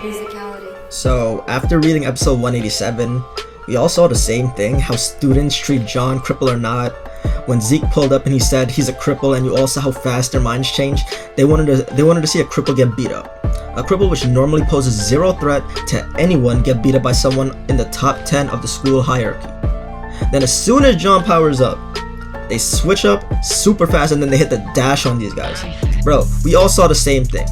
Musicality. So, after reading episode 187, we all saw the same thing, how students treat John, cripple or not. When Zeke pulled up and he said he's a cripple, and you all saw how fast their minds changed, they wanted to see a cripple get beat up. A cripple which normally poses zero threat to anyone get beat up by someone in the top 10 of the school hierarchy. Then as soon as John powers up, they switch up super fast and then they hit the dash on these guys. Bro, we all saw the same thing.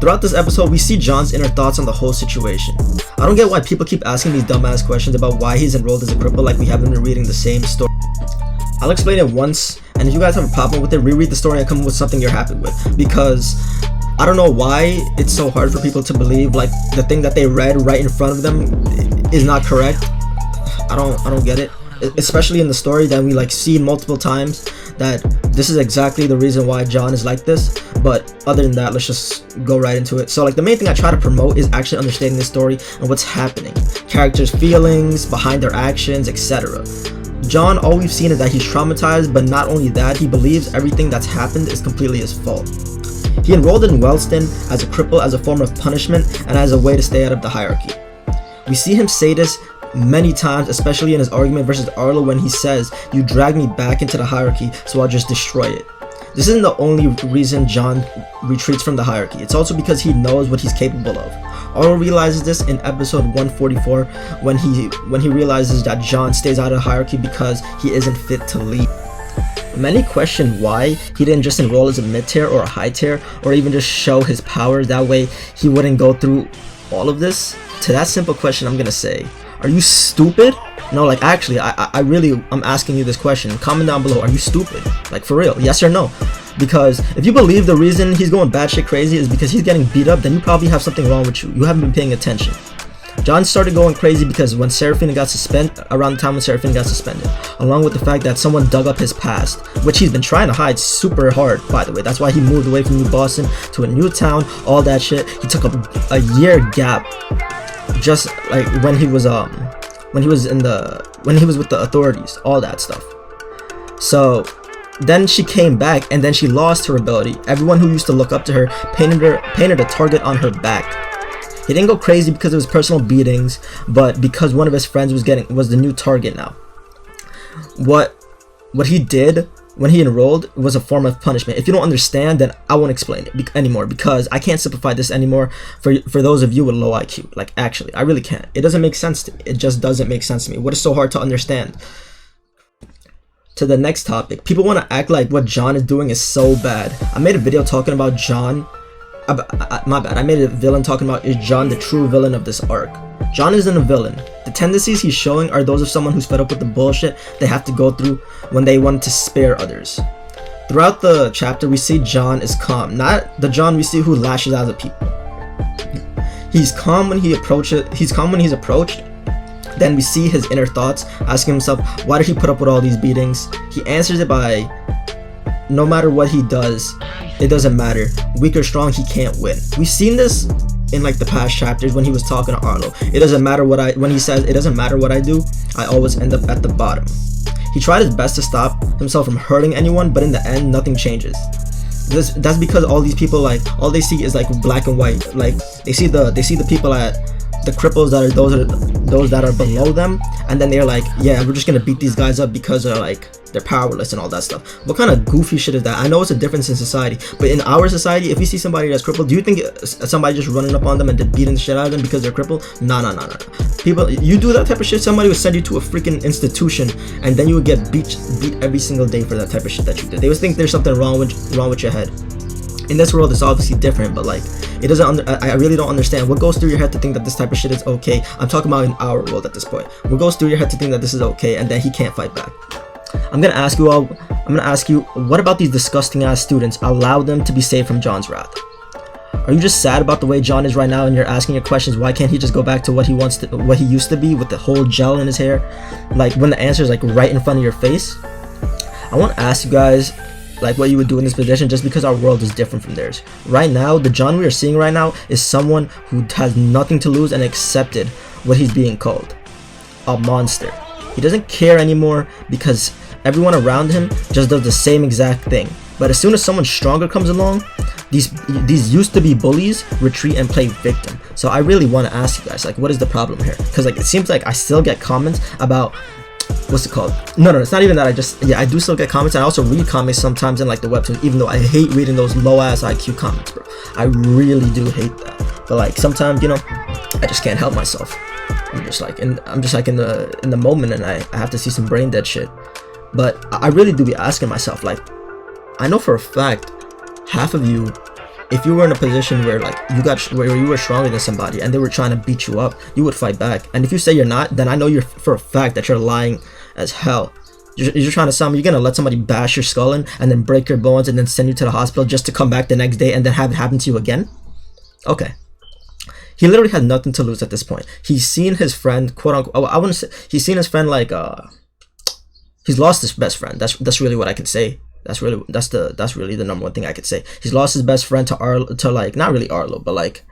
Throughout this episode, we see John's inner thoughts on the whole situation. I don't get why people keep asking these dumbass questions about why he's enrolled as a cripple like we haven't been reading the same story. I'll explain it once, and if you guys have a problem with it, reread the story and come up with something you're happy with. Because I don't know why it's so hard for people to believe like the thing that they read right in front of them is not correct. I don't get it. Especially in the story that we like see multiple times that this is exactly the reason why John is like this. But other than that, let's just go right into it. So like the main thing I try to promote is actually understanding the story and what's happening, characters' feelings behind their actions, etc. John, all we've seen is that he's traumatized, but not only that, he believes everything that's happened is completely his fault. He enrolled in Wellston as a cripple as a form of punishment and as a way to stay out of the hierarchy. We see him say this many times, especially in his argument versus Arlo when he says, "You dragged me back into the hierarchy, so I'll just destroy it." This isn't the only reason John retreats from the hierarchy. It's also because he knows what he's capable of. Arlo realizes this in episode 144 when he realizes that John stays out of the hierarchy because he isn't fit to lead. Many question why he didn't just enroll as a mid-tier or a high tier, or even just show his powers, that way he wouldn't go through all of this. To that simple question, I'm gonna say, are you stupid? No, like actually, I'm asking you this question. Comment down below, are you stupid? Like for real, yes or no? Because if you believe the reason he's going batshit crazy is because he's getting beat up, then you probably have something wrong with you. You haven't been paying attention. John started going crazy because when Seraphina got suspended, around the time when Seraphina got suspended, along with the fact that someone dug up his past, which he's been trying to hide super hard, by the way. That's why he moved away from New Boston to a new town, all that shit. He took a year gap, just like when he was with the authorities, all that stuff. So then she came back and then she lost her ability. Everyone who used to look up to her painted a target on her back. He didn't go crazy because of his personal beatings, but because one of his friends was the new target now. What he did when he enrolled was a form of punishment. If you don't understand, then I won't explain it anymore, because I can't simplify this anymore for those of you with low IQ. Like actually, I really can't. It doesn't make sense to me. It just doesn't make sense to me. What is so hard to understand? To the next topic. People want to act like what John is doing is so bad. I made a video talking about John. My bad. I made a villain talking about, is John the true villain of this arc? John isn't a villain. The tendencies he's showing are those of someone who's fed up with the bullshit they have to go through when they want to spare others. Throughout the chapter, we see John is calm, not the John we see who lashes out at people. He's calm when he's approached. Then we see his inner thoughts, asking himself, why did he put up with all these beatings? He answers it by, no matter what he does, it doesn't matter. Weak or strong, he can't win. We've seen this in like the past chapters when he was talking to Arlo. When he says, it doesn't matter what I do, I always end up at the bottom. He tried his best to stop himself from hurting anyone, but in the end, nothing changes. That's because all these people, like, all they see is like black and white. Like they see the people at the cripples that are those that are below them, and then they're like, yeah, we're just gonna beat these guys up because they're powerless and all that stuff. What kind of goofy shit is that? I know it's a difference in society, but in our society, if you see somebody that's crippled, do you think somebody just running up on them and beating the shit out of them because they're crippled? No. People, you do that type of shit, somebody would send you to a freaking institution, and then you would get beat every single day for that type of shit that you did. They would think there's something wrong with your head. In this world, it's obviously different, but like, it doesn't. I really don't understand what goes through your head to think that this type of shit is okay. I'm talking about in our world at this point. What goes through your head to think that this is okay, and then he can't fight back? I'm gonna ask you, what about these disgusting ass students? Allow them to be saved from John's wrath. Are you just sad about the way John is right now, and you're asking your questions? Why can't he just go back to what he used to be with the whole gel in his hair? Like when the answer is like right in front of your face. I want to ask you guys, like, what you would do in this position, just because our world is different from theirs. Right now, the John we are seeing right now is someone who has nothing to lose and accepted what he's being called. A monster. He doesn't care anymore because everyone around him just does the same exact thing. But as soon as someone stronger comes along, these used to be bullies retreat and play victim. So I really want to ask you guys, like, what is the problem here? Because like it seems like I still get comments about what's it called? No, it's not even that. I do still get comments, and I also read comics sometimes in like the webtoons, even though I hate reading those low ass IQ comments, bro. I really do hate that. But like sometimes, you know, I just can't help myself. I'm just like in the moment, and I have to see some brain dead shit. But I really do be asking myself, like, I know for a fact half of you, if you were in a position where like where you were stronger than somebody and they were trying to beat you up, you would fight back. And if you say you're not, then I know you're for a fact that you're lying as hell. You're trying to tell me you're gonna let somebody bash your skull in and then break your bones and then send you to the hospital just to come back the next day and then have it happen to you again? Okay. He literally had nothing to lose at this point. He's seen his friend, quote unquote. I wouldn't say he's seen his friend like he's lost his best friend. That's really what I could say. That's really the number one thing I could say. He's lost his best friend to Arlo, to like not really Arlo, but like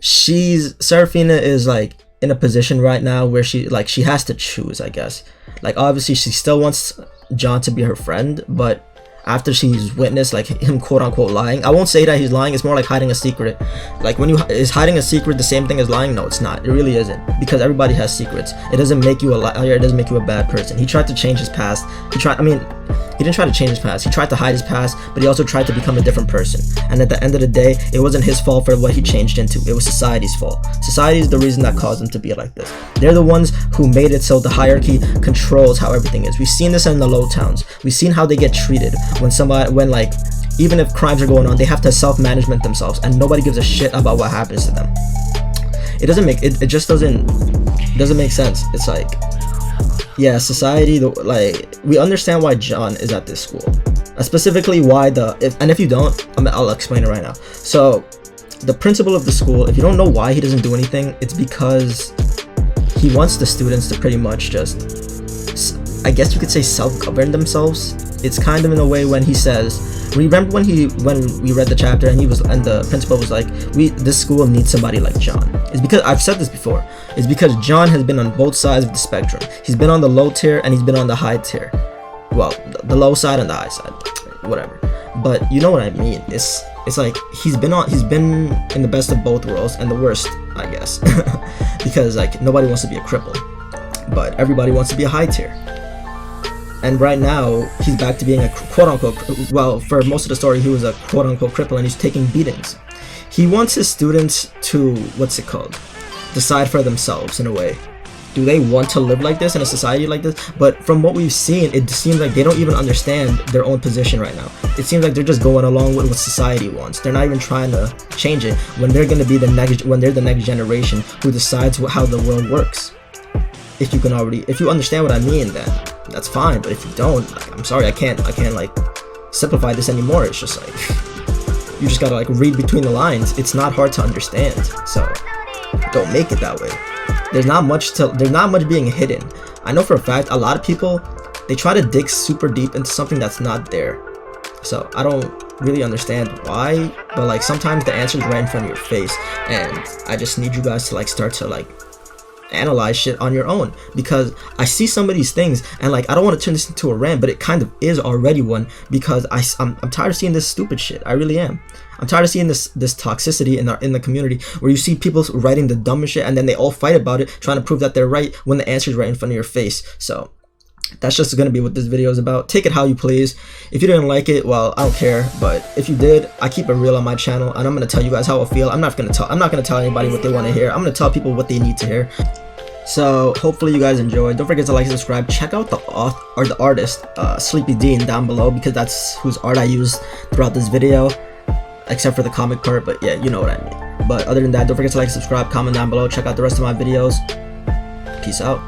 Seraphina is like in a position right now where she has to choose, I guess. Like obviously she still wants John to be her friend, but after she's witnessed like him quote unquote lying, I won't say that he's lying, it's more like hiding a secret. Like is hiding a secret the same thing as lying? No, it's not. It really isn't, because everybody has secrets. It doesn't make you a liar, it doesn't make you a bad person. He tried to change his past. He didn't try to change his past. He tried to hide his past, but he also tried to become a different person. And at the end of the day, it wasn't his fault for what he changed into. It was society's fault. Society is the reason that caused him to be like this. They're the ones who made it so the hierarchy controls how everything is. We've seen this in the low towns. We've seen how they get treated when like, even if crimes are going on, they have to self-management themselves, and nobody gives a shit about what happens to them. It just doesn't make sense. It's like, yeah, society, we understand why John is at this school, specifically why if you don't, I'll explain it right now. So the principal of the school, if you don't know why he doesn't do anything, it's because he wants the students to pretty much just, I guess you could say, self-govern themselves. It's kind of in a way when he says, remember when we read the chapter and the principal was like, this school needs somebody like John. It's because I've said this before. It's because John has been on both sides of the spectrum. He's been on the low tier and he's been on the high tier. Well, the low side and the high side, whatever. But you know what I mean. It's like he's been in the best of both worlds and the worst, I guess, because like nobody wants to be a cripple, but everybody wants to be a high tier. And right now, he's back to being a quote-unquote, well, for most of the story, he was a quote-unquote cripple, and he's taking beatings. He wants his students to, decide for themselves, in a way. Do they want to live like this in a society like this? But from what we've seen, it seems like they don't even understand their own position right now. It seems like they're just going along with what society wants. They're not even trying to change it when they're going to be the next generation who decides how the world works. If you understand what I mean, then that's fine. But if you don't, I'm sorry, I can't like simplify this anymore. It's just like you just gotta like read between the lines. It's not hard to understand, so don't make it that way. There's not much being hidden. I know for a fact a lot of people, they try to dig super deep into something that's not there. So I don't really understand why, but like sometimes the answer is right in front of your face, and I just need you guys to like start to like analyze shit on your own, because I see some of these things and like I don't want to turn this into a rant, but it kind of is already one, because I'm tired of seeing this stupid shit. I really am. I'm tired of seeing this toxicity in the community, where you see people writing the dumbest shit and then they all fight about it, trying to prove that they're right when the answer is right in front of your face. So that's just gonna be what this video is about. Take it how you please. If you didn't like it, well, I don't care. But if you did, I keep it real on my channel, and I'm gonna tell you guys how I feel. I'm not gonna tell anybody what they want to hear. I'm gonna tell people what they need to hear. So hopefully you guys enjoyed. Don't forget to like and subscribe. Check out the artist Sleepy Dean down below, because that's whose art I used throughout this video, except for the comic part. But yeah, you know what I mean. But other than that, don't forget to like, subscribe, comment down below. Check out the rest of my videos. Peace out.